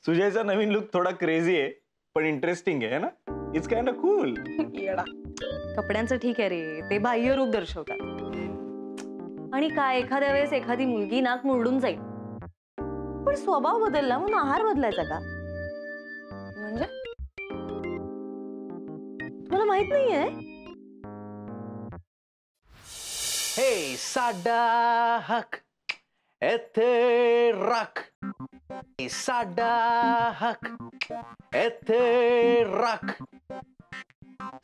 सुजयचा नवीन look थोडा crazy आहे पण इंटरेस्टिंग आहे ना. It's kind of cool. कपड्यांचं ठीक आहे रे, ते बाह्य रूप दर्शवतात. आणि काय एखाद्या वेळेस एखादी मुलगी नाक मुरडून जाईल, पण स्वभाव बदलला म्हणून आहार बदलायचा का? म्हणजे तुम्हाला माहित नाहीये? हे साडा हक एथे रख, साडा हक एथे रख.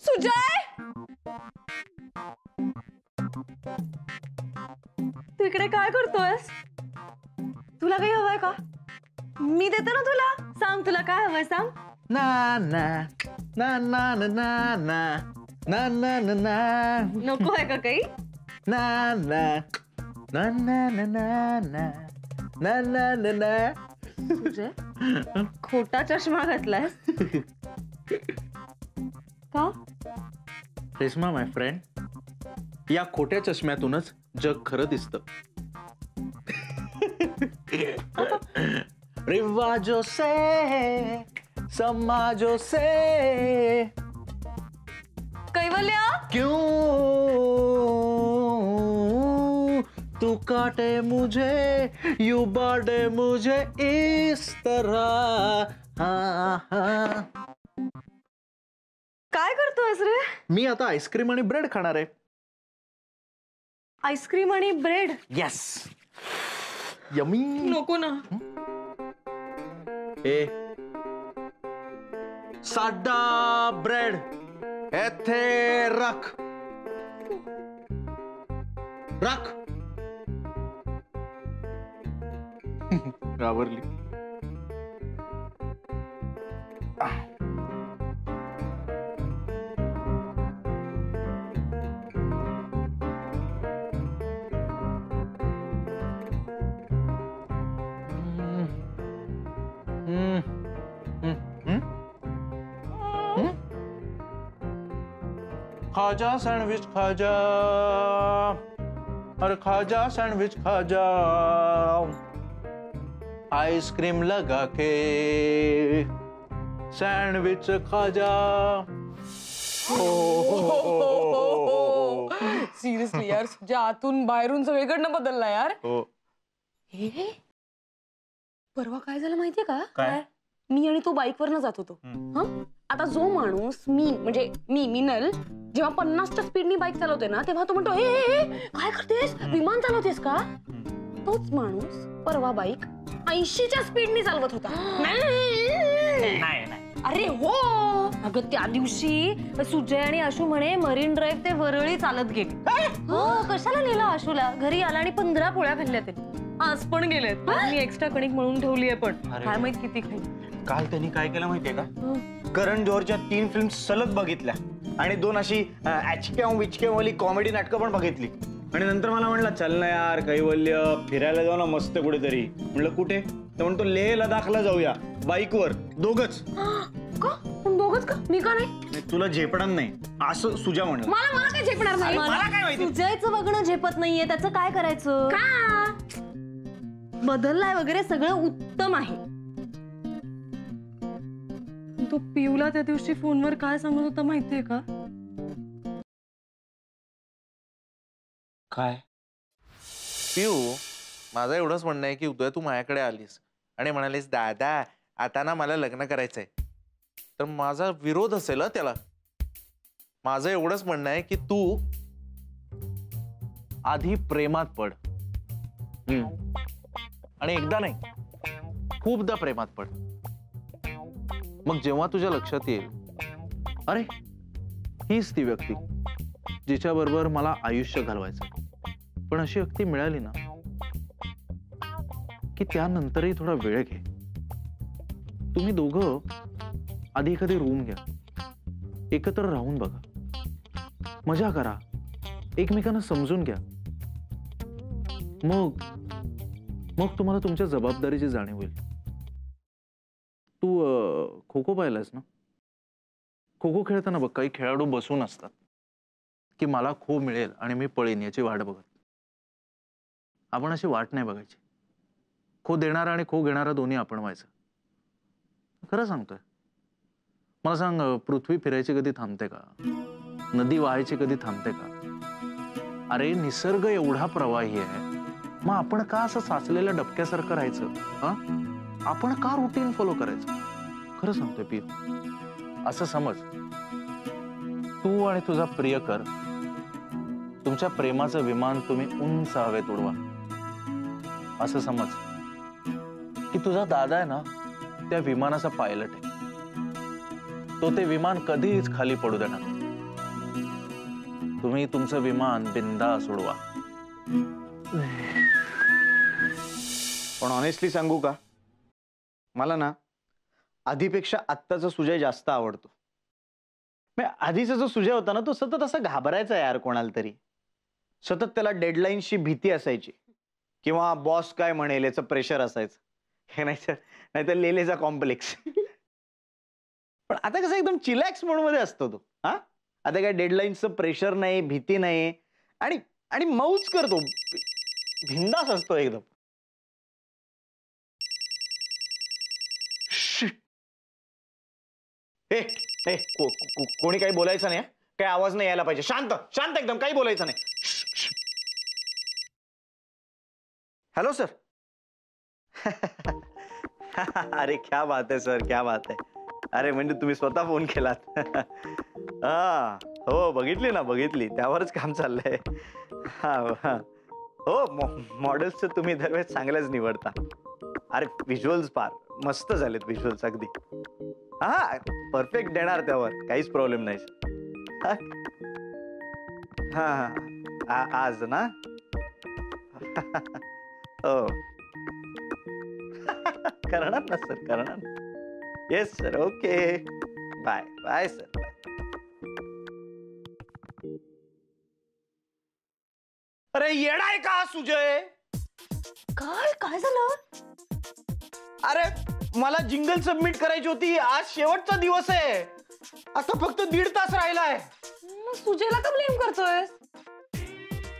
सुजय, तू इकडे काय करतोयस? तुला काही हवंय का? मी देते ना तुला. सांग तुला काय हवंय सांग. ना ना ना ना ना ना ना ना ना ना. नको आहे का काही? ना ना ना ना ना ना ना ना ना ना ना. सुजय, खोटा चष्मा घातलाय का? रेश्मा माय फ्रेंड, या खोट्या चष्म्यातूनच जग खरं दिसतं. रिवाजों से समाजों से कैवल्या, क्यों तू काटे मुझे यू बाटे मुझे इस तरह. काय करतोयस रे? मी आता आईस्क्रीम आणि ब्रेड खाणार आहे. आईस्क्रीम आणि ब्रेड? Yes, yummy. नको ना. ए साडा ब्रेड एथे रख रख. घाबरली. खाजा सैंडविच खाजा, अरे खाजा सैंडविच खाजा, आइसक्रीम लगा के सैंडविच खाजा. सिरियसली यार, तुझ्या आतून बाहेरून सगळीकडनं बदलला यार. हे परवा काय झालं माहितीये का? काय? मी आणि तो बाईकवरनं जात होतो. आता जो माणूस म्हणजे मी मिनल जेव्हा 50च्या स्पीडनी बाईक चालवते ना, तेव्हा तो म्हणतो ए काय करतेस, विमान चालवतेस का? तोच माणूस परवा बाईक 80च्या स्पीडनी चालवत होता. अरे हो, अगं त्या दिवशी सुजय आणि आशू म्हणे मरीन ड्राईव्ह ते वरळी चालत गेले. हो, कशाला नेलं आशूला? घरी आला आणि 15 पोळ्या खाल्ल्या त्यांनी. आज पण गेलेत. मी एक्स्ट्रा कणिक म्हणून ठेवली आहे, पण काय माहित किती खाईल. काल त्यांनी काय केलं माहितीये का? करण जोहरच्या 3 फिल्म सलग बघितल्या आणि 2 अशी ऍचक्याव विचक्यावाली कॉमेडी नाटकं पण बघितली. आणि नंतर मला म्हणला चल ना यार कैवल्य, फिरायला जाऊ ना मस्त कुठेतरी. म्हणलं कुठे? तर म्हणतो लेह लडाखला जाऊया बाईकवर, दोघच. दोघच का? मी का नाही? तुला झेपणार नाही असं सुजा म्हणलं. मला काय झेपणार नाही. मला काय माहिती? सुजयचं बघणं झेपत नाहीये, त्याचं काय करायचं? का बदललाय वगैरे सगळं उत्तम आहे. तो पिऊला त्या दिवशी फोनवर काय सांगत होता माहितीये का? काय? पिऊ, माझं एवढंच म्हणणं आहे की उद्या तू माझ्याकडे आलीस आणि म्हणालीस दादा आता ना मला लग्न करायचंय, तर माझा विरोध असेल त्याला. माझं एवढंच म्हणणं आहे की तू आधी प्रेमात पड. आणि एकदा नाही, खूपदा प्रेमात पड. मग जेव्हा तुझ्या लक्षात येईल अरे हीच ती व्यक्ती जिच्या बरोबर मला आयुष्य घालवायचं, पण अशी व्यक्ती मिळाली ना की त्यानंतरही थोडा वेळ घे. तुम्ही दोघं आधी एखादी रूम घ्या, एकत्र राहून बघा, मजा करा, एकमेकांना समजून घ्या. मग मग तुम्हाला तुमच्या जबाबदारीची जाणीव होईल. तू खो खो पाहिलास ना? खो खो खेळताना बघ काही खेळाडू बसून असतात की मला खो मिळेल आणि मी पळेन याची वाट बघत. आपण अशी वाट नाही बघायची. खो देणारा आणि खो घेणारा दोन्ही आपण व्हायचं. खरं सांगतोय. मला सांग, पृथ्वी फिरायची कधी थांबते का? नदी वाहायची कधी थांबते का? अरे निसर्ग एवढा प्रवाही आहे, मग आपण का असं साचलेल्या डबक्यासारखं राहायचं? हा, आपण का रुटीन फॉलो करायचं? खरं सांगतोय पियू, असं समज, तू आणि तुझा प्रियकर तुमच्या प्रेमाचं विमान तुम्ही उंच हवेत उडवा. असं समज की तुझा दादा आहे ना, त्या विमानाचा पायलट आहे. तो ते विमान कधीच खाली पडू देणार. तुम्ही तुमचं विमान बिंदास उडवा. पण ऑनेस्टली सांगू का, मला ना आधीपेक्षा आत्ताचा सुजय जास्त आवडतो. आधीचा जो सुजय होता ना, तो सतत असा घाबरायचा यार कोणाला तरी. सतत त्याला डेडलाईनची भीती असायची, किंवा बॉस काय म्हणेल याचं प्रेशर असायचं, हे नाहीतर लेलेचा कॉम्प्लेक्स. पण आता कसं एकदम चिलॅक्स मोड मध्ये असतो तो. हा, आता काय डेडलाईनचं प्रेशर नाही, भीती नाही, आणि आणि मौज करतो, भिंदास असतो एकदम. कोणी काही बोलायचं नाही, काही आवाज नाही यायला पाहिजे. शांत शांत एकदम, काही बोलायचं नाही. Hello sir. अरे क्या बात है सर, क्या बात है. अरे म्हणजे तुम्ही स्वतः फोन केलात. हा हो, बघितली ना, बघितली, त्यावरच काम चाललंय. हा हो, मॉडेल्सचं तुम्ही दरवेळेस चांगल्याच निवडता. अरे विज्युअल्स फार मस्त झालेत, विज्युअल्स अगदी. हा परफेक्ट देणार, त्यावर काहीच प्रॉब्लेम नाही. हा आज ना. हो करणार ना सर, करणार. Yes sir, okay, bye bye sir, bye. अरे येडाय का सुजय? काय काय झालं? अरे मला जिंगल सबमिट करायची होती, आज शेवटचा दिवस आहे. आता फक्त 1.5 तास राहिलाय. सुजयला का ब्लेम करतोय?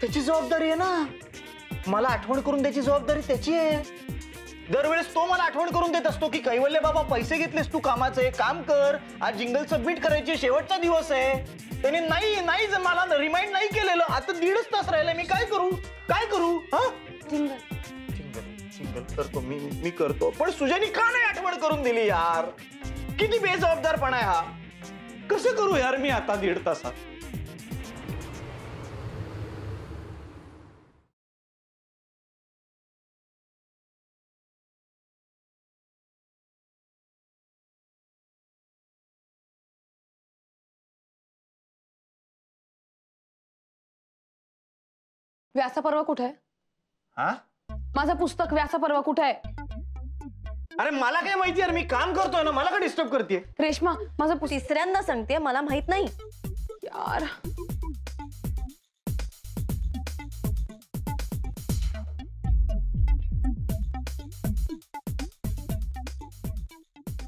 त्याची जबाबदारी आहे ना, मला आठवण करून द्यायची जबाबदारी त्याची आहे. दरवेळेस तो मला आठवण करून देत असतो की कैवल्य बाबा, पैसे घेतलेस तू कामाचे, काम कर, आज जिंगल सबमिट करायची, शेवटचा दिवस आहे. त्याने नाही मला रिमाइंड नाही केलेलं. आता 1.5 तास राहिलाय, मी काय करू? हा, जिंगल करतो मी करतो. पण सुजयनी का नाही आठवण करून दिली यार? किती बेजबाबदारपणा आहे हा. कसं करू यार मी आता 1.5 तासात? व्यासपर्व कुठे आहे? हा, माझं पुस्तक व्यासपर्व कुठे आहे? अरे मला काय माहिती यार, मी काम करतोय ना, मला का डिस्टर्ब करतेय? रेश्मा, माझं तिसऱ्यांदा सांगते, मला माहित नाही यार.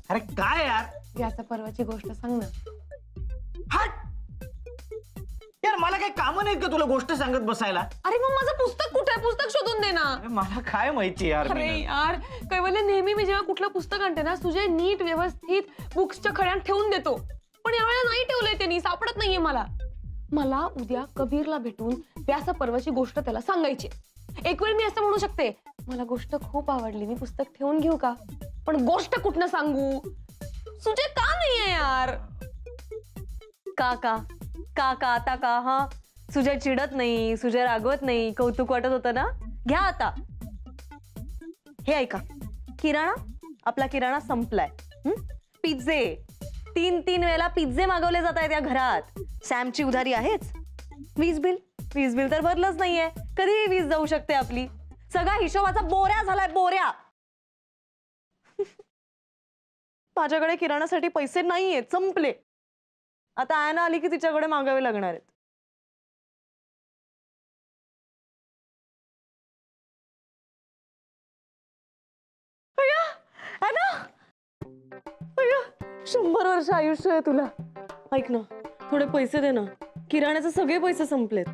अरे काय यार, व्यासपर्वाची गोष्ट सांग ना. हट यार, मला काही काम नाहीत का तुला गोष्ट सांगत बसायला? अरे मग माझं पुस्तक कुठे आहे? पुस्तक शोधून दे ना. अरे मला काय माहिती यार. अरे यार, कैवल्य, नेहमी मी जेव्हा कुठलं पुस्तक आणते ना, सुजय नीट व्यवस्थित बुक्सच्या खड्यात ठेवून देतो. पण यावेळेला नाही ठेवलंय त्यांनी, सापडत नाहीये मला उद्या कबीरला भेटून व्यासपर्वाची गोष्ट त्याला सांगायची. एक वेळ मी असं म्हणू शकते, मला गोष्ट खूप आवडली, मी पुस्तक ठेवून घेऊ का? पण गोष्ट कुठनं सांगू? सुजय का नाहीये यार? का आता का? हा, सुजय चिडत नाही, सुजय रागवत नाही, कौतुक वाटत होतं ना. घ्या आता, हे ऐका. आपला किराणा संपलाय. पिझ्झे 3 वेळेला पिझ्झे मागवले जात आहेत या घरात. सॅमची उधारी आहेच. वीज बिल तर भरलंच नाहीये. कधी वीज जाऊ शकते आपली. सगळा हिशोबाचा बोऱ्या झालाय, बोऱ्या. माझ्याकडे किराणासाठी पैसे नाहीये, संपले. आता आयना आली की तिच्याकडे मागावे लागणार आहेत. आयना, 100 वर्ष आयुष्य आहे तुला. ऐक ना, थोडे पैसे दे ना, किराण्याचे सगळे पैसे संपलेत.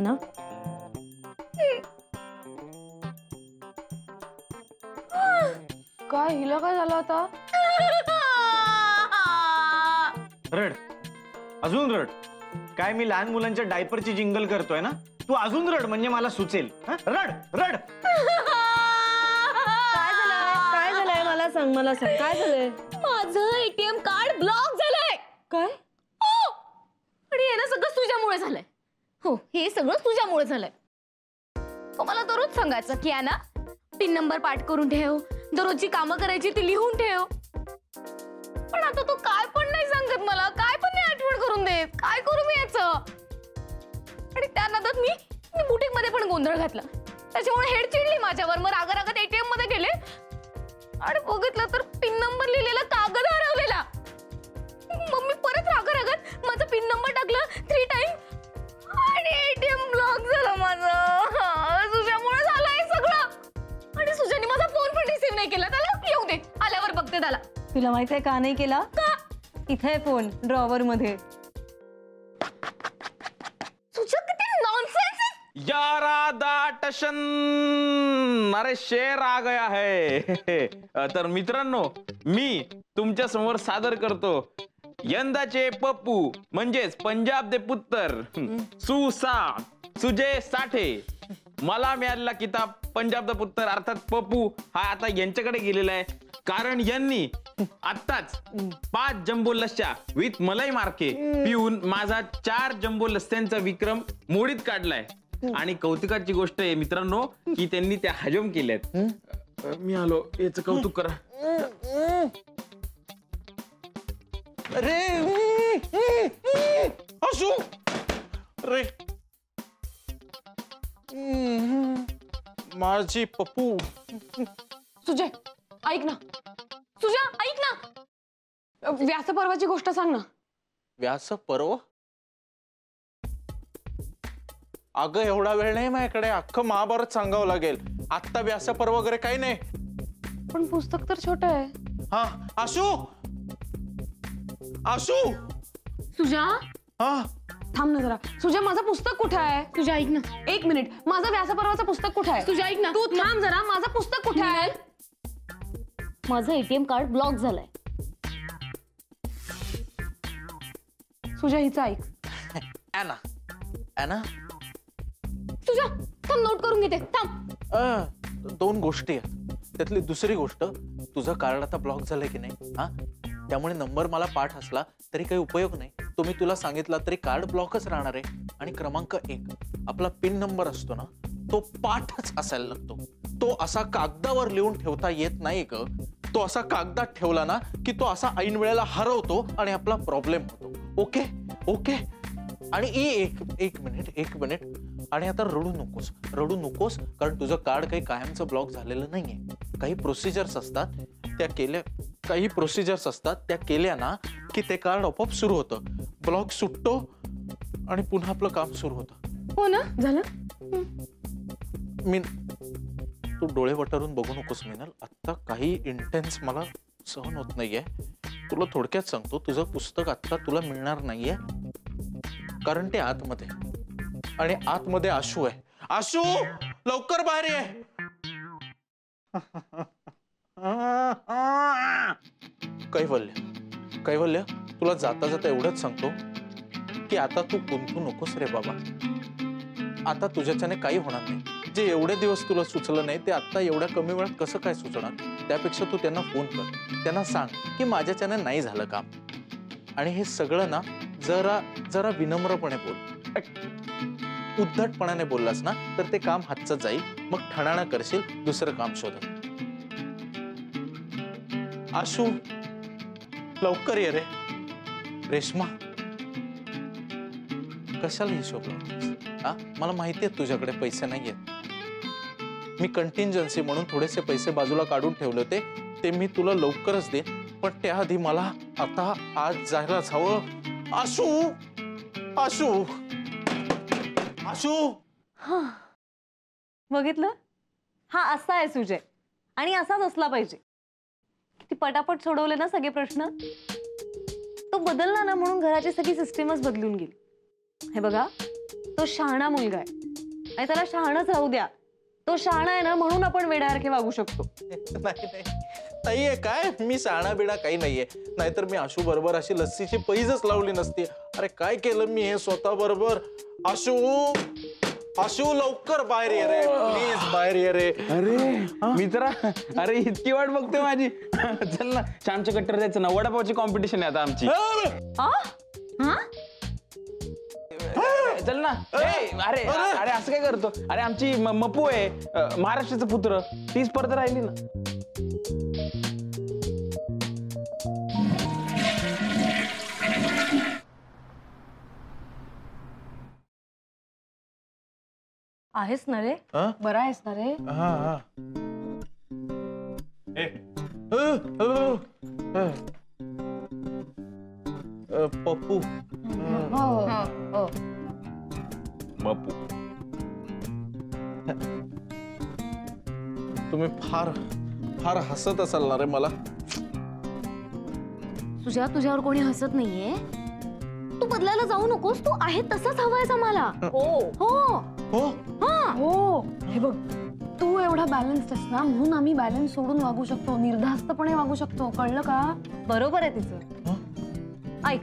ना काय हिला काय झालं आता? रड, अजून रड. काय मी लहान मुलांच्या डायपरची जिंगल करतोय ना, तू अजून रड म्हणजे मला सुचेल. हं? रड रड. काय झालंय मला सांग काय झालंय? माझं एटीएम कार्ड ब्लॉक झालंय. काय? हो. आणि हे ना सगळं तुझ्यामुळे झालंय. हो, हे सगळं तुझ्यामुळे झालंय. तो मला दररोज सांगायचं की ना पिन नंबर पाठ करून ठेव, दररोजची कामं करायची ती लिहून ठेव. पण आता तो काय पण नाही सांगत मला, काय पण नाही आठवण करून देत. काय करू मी याचं? आणि त्या नादात मी बुटीक मध्ये पण गोंधळ घातला. त्याच्यामुळे हेड चिडली माझ्यावर. मग रागारागात एटीएम मध्ये गेले आणि बघितलं तर पिन नंबर लिहिलेला कागद हरवलेला. मग मी परत रागारागात माझा पिन नंबर टाकला 3 टाइम आणि एटीएम ब्लॉक झालं माझं. तुझ्यामुळे झालंय सगळं. आणि सुजाने माझा फोन पण रिसीव्ह नाही केला. त्याला येऊ दे, आल्यावर बघते त्याला. तुला माहितीये का नाही केला? का? इथे फोन ड्रॉवर मध्ये. तुझं किती नॉनसेन्स आहे. यारा दाटशन, अरे शेर आ गया है. तर मित्रांनो, मी तुमच्या समोर सादर करतो यंदाचे पप्पू म्हणजेच पंजाब दे पुत्तर सुसा सुजय साठे. मला मिळालेला किताब पंजाब दा पुत्तर अर्थात पप्पू हा आता यांच्याकडे गेलेला आहे, कारण यांनी आत्ताच 5 जम्बो लस्स्या विथ मलाई मार्के पिऊन माझा 4 जम्बो लस्स्यांचा विक्रम मोडीत काढलाय. आणि कौतुकाची गोष्ट आहे मित्रांनो की त्यांनी त्या हजम केल्यात. मी आलो, याचं कौतुक करा. अरे असू रे माझी पप्पू. सुजय ऐक ना, सुजा ऐक ना, व्यासपर्वाची गोष्ट सांग ना. व्यास पर्व? अगं एवढा वेळ नाही माझ्याकडे, अख्खं महाभारत सांगावं लागेल. आत्ता व्यास पर्व वगैरे काही नाही. पण पुस्तक तर छोटं आहे. हा आशू, आशू. सुजा हा थांब ना जरा. सुजा माझं पुस्तक कुठे आहे? सुजा ऐक ना, 1 मिनिट. माझं व्यासपर्वाचं पुस्तक कुठे आहे? सुजा ऐक ना, तू थांब जरा. माझं पुस्तक कुठे आहे? माझं एटीएम कार्ड ब्लॉक झालंय. सुजा हिचं ऐक. Anna, Anna. सुजा थांब, नोट करून घेते. थांब. 2 गोष्टी आहेत. त्यातली दुसरी गोष्ट, तुझं कार्ड आता ब्लॉक झालंय की नाही, हा त्यामुळे नंबर मला पाठ असला तरी काही उपयोग नाही. तो मी तुला सांगितला तरी कार्ड ब्लॉकच राहणार आहे. आणि क्रमांक 1, आपला पिन नंबर असतो ना, तो पाठच असायला लागतो. तो असा कागदावर लिहून ठेवता येत नाही ग. तो असा कागदात ठेवला ना की तो असा ऐन वेळेला हरवतो आणि आपला प्रॉब्लेम होतो. Okay okay. आणि एक मिनिट. आणि आता रडू नकोस, कारण तुझं कार्ड काही कायमचं ब्लॉक झालेलं नाहीये. काही प्रोसिजर्स असतात त्या केल्या ना की ते कार्ड आपोआप सुरू होतं. ब्लॉक सुटतो आणि पुन्हा आपलं काम सुरू होतं. हो ना, झालं. मी तू डोळे वटारून बघू नकोस मिनल. आता काही इंटेन्स मला सहन होत नाहीये. तुला थोडक्यात सांगतो, तुझं पुस्तक आता तुला मिळणार नाहीये, कारण ते आतमध्ये, आणि आतमध्ये आशू आहे. आशू लवकर बाहेर ये. कैवल्य, तुला जाता जाता एवढंच सांगतो की आता तू गुंतू नकोस रे बाबा. आता तुझ्याच्याने काही होणार नाही. जे एवढे दिवस तुला सुचलं नाही ते आता एवढ्या कमी वेळात कसं काय सुचणार? त्यापेक्षा तू त्यांना फोन कर, त्यांना सांग की माझ्याच्याने नाही झालं काम. आणि हे सगळं ना जरा विनम्रपणे बोल. उद्धटपणाने बोललास ना तर ते काम हातचं जाईल. मग ठणाणं करशील, दुसरं काम शोधत. आशू लवकर ये रे. रेश्मा कशाला हिशोब लावतोस? मला माहिती आहे तुझ्याकडे पैसे नाहीयेत. मी कंटिंजन्सी म्हणून थोडेसे पैसे बाजूला काढून ठेवले होते, ते मी तुला लवकरच देईन. पण त्याआधी मला आता आज जायला हवं. आशू आशू आशू. बघितलं, हा असा आहे सुजय, आणि असाच असला पाहिजे. ती पटापट सोडवले ना सगळे प्रश्न. तो बदलला ना म्हणून घराची सगळी सिस्टीमच बदलून गेली. हे बघा, तो शहाणा मुलगा आहे आणि त्याला शहाणच राहू द्या. तो शहाणा आहे ना म्हणून आपण वेड्यासारखे वागू शकतो. नाहीये काय, मी साणा बिडा काही नाहीये. नाहीतर मी आशू बरोबर अशी लस्सीची पैजच लावली नसती. अरे काय केलं मी हे स्वतः बरोबर. आशू आशू लवकर बाहेर ये रे, प्लीज बाहेर ये रे. अरे मित्रा, अरे इतकी वाट बघतोय माझी. चल ना, श्यामच्या कट्टर जायचं ना, वडापावची कॉम्पिटिशन आहे आता आमची. चल ना. अरे अरे असं काय करतो. अरे आमची मप्पू आहे, महाराष्ट्राचा पुत्र, तीच परत राहिली ना. आहेस ना रे. बरा आहेस ना रे. पप्पू मप्पू, तुम्ही फार फार हसत असाल ना रे मला. तुझ्या तुझ्यावर कोणी हसत नाहीये. तू बदलायला जाऊ नकोस. तू आहे तसंच हवायचा मला. हो हो हो हो. हे बघ, तू एवढा बॅलन्स आहेस ना म्हणून आम्ही बॅलन्स सोडून वागू शकतो, निर्धास्तपणे वागू शकतो. कळलं का? बरोबर आहे तिचं. ऐक,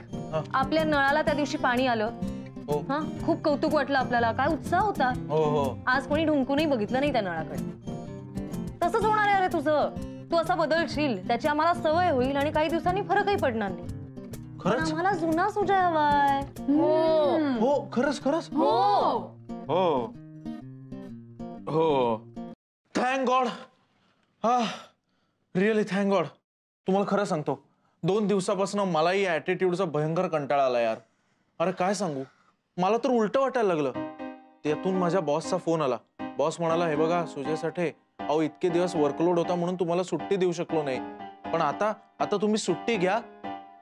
आपल्या नळाला त्या दिवशी पाणी आलं. हो. हा, खूप कौतुक वाटलं आपल्याला. काय उत्साह होता. हो हो. आज कोणी ढुंकूनही बघितलं नाही त्या नळाकडे. तसंच होणार आहे अरे तुझं. तू असा बदलशील, त्याची आम्हाला सवय होईल आणि काही दिवसांनी फरकही पडणार नाही. पण खरंच आम्हाला जुना सुजय हवाय. हो, खरंच खरंच. हो हो हो. Thank God. हा, रिअली थँक गॉड. तुम्हाला खरं सांगतो, 2 दिवसापासून मलाही या ऍटिट्यूडचा भयंकर कंटाळा आला यार. अरे काय सांगू, मला तर उलट वाटायला लागलं. त्यातून माझ्या बॉसचा फोन आला. बॉस म्हणाला, हे बघा सुजय साठे, अहो इतके दिवस वर्कलोड होता म्हणून तुम्हाला सुट्टी देऊ शकलो नाही, पण आता तुम्ही सुट्टी घ्या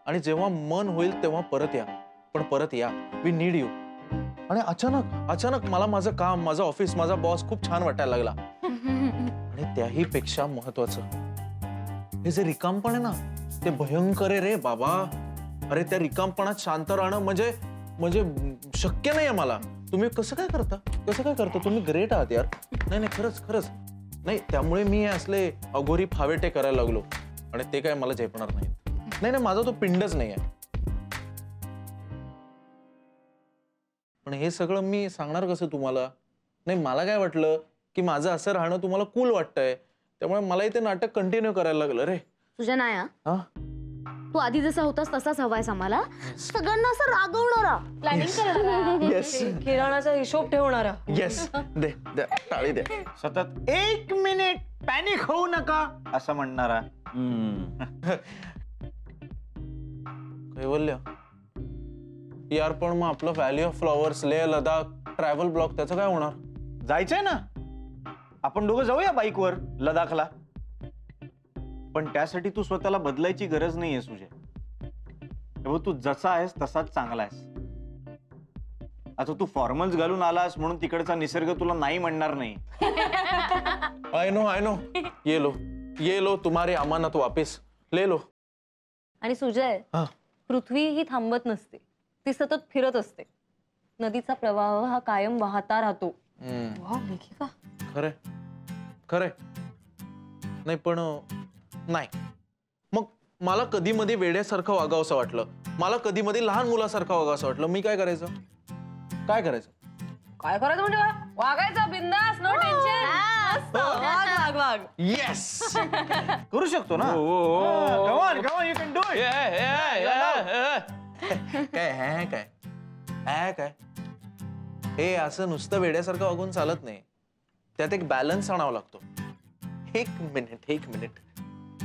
आणि जेव्हा मन होईल तेव्हा परत या. पण परत या, वी नीड यू. आणि अचानक मला माझं काम, माझं ऑफिस, माझा बॉस खूप छान वाटायला लागला. आणि त्याही पेक्षा महत्वाचं, हे जे रिकामपण आहे ना, ते भयंकर आहे रे बाबा. अरे त्या रिकामपणात शांत राहणं म्हणजे शक्य नाहीये मला. तुम्ही कसं काय करता तुम्ही ग्रेट आहात यार. नाही खरंच नाही. त्यामुळे मी हे असले अघोरी फावेटे करायला लागलो आणि ते काय मला झेपणार नाही. नाही माझा तो पिंडच नाही आहे. पण हे सगळं मी सांगणार कसं तुम्हाला. नाही, मला काय वाटलं की माझं असं राहणं तुम्हाला कूल वाटतंय, त्यामुळे मलाही ते नाटक कंटिन्यू करायला लागलं रे. तुझ्या नाया, हा, तू आधी जसा होतास तसाच हवायस आम्हाला. सगळ्यांना असं रागवणारा, प्लॅनिंग करणारा, येस किराणाचा हिशोब ठेवणारा. येस. दे टाळी दे. सतत 1 मिनिट पॅनिक होऊ नका असं म्हणणारा. कैवल्य यार, पण मग आपलं valley of flowers, Leh Ladakh, travel block, त्याचं काय होणार? जायचंय ना, आपण दोघं जाऊया बाईकवर लडाखला. पण त्यासाठी तू स्वतःला बदलायची गरज नाहीये सुजय. तू जसा आहेस तसाच चांगला आहेस. आता तू फॉर्मल्स घालून आलास म्हणून तिकडचा निसर्ग तुला नाही म्हणणार नाही. आय नो ये लो तुम्हारी अमानत वापिस ले लो. आणि सुजय, पृथ्वी ही थांबत नसते, ती सतत फिरत असते. नदीचा प्रवाह हा कायम वाहता राहतो. खरे नाही, पण नाही, मग मला कधी मध्ये वेड्यासारखं वागावंसं वाटलं, मला कधी मध्ये लहान मुलासारखं वागावंसं वाटलं. मी काय करायचं म्हणजे वागायचं बिंदास, नो टेन्शन. वाग. येस. करू शकतो ना. Come on, you can do it. काय हे असं नुसतं वेड्यासारखं वागून चालत नाही. त्यात एक बॅलन्स आणावा लागतो. एक मिनिट.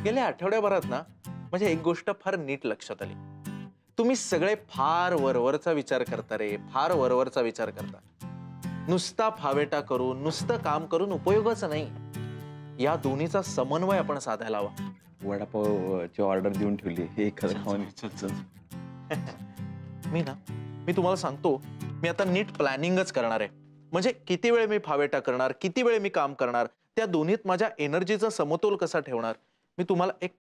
गेल्या आठवड्याभरात ना म्हणजे एक गोष्ट फार नीट लक्षात आली. तुम्ही सगळे फार वरवरचा विचार करता रे, फार वरवरचा विचार करता. नुसता फावेटा करून, नुसतं काम करून उपयोगच नाही. या दोन्हीचा समन्वय आपण साधायला हवा. वडापावची ऑर्डर देऊन ठेवली, हे खरं खाऊन. मी तुम्हाला सांगतो, मी आता नीट प्लॅनिंगच करणार आहे. म्हणजे किती वेळ मी फावेटा करणार, किती वेळ मी काम करणार, त्या दोन्हीत माझ्या एनर्जीचा समतोल कसा ठेवणार. मी तुम्हाला एक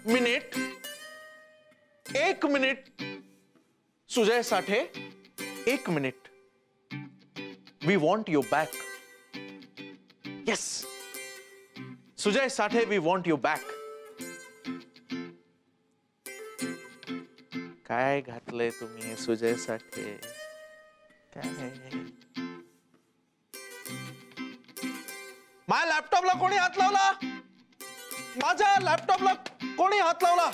minute, 1 minute. Sujay Sathe, 1 minute. We want you back. Yes, Sujay Sathe, we want you back. काय घातलंय तुम्ही सुजय साठे? काय? माझ्या लॅपटॉपला कोणी हात लावला? माझ्या लॅपटॉपला कोणी हात लावला?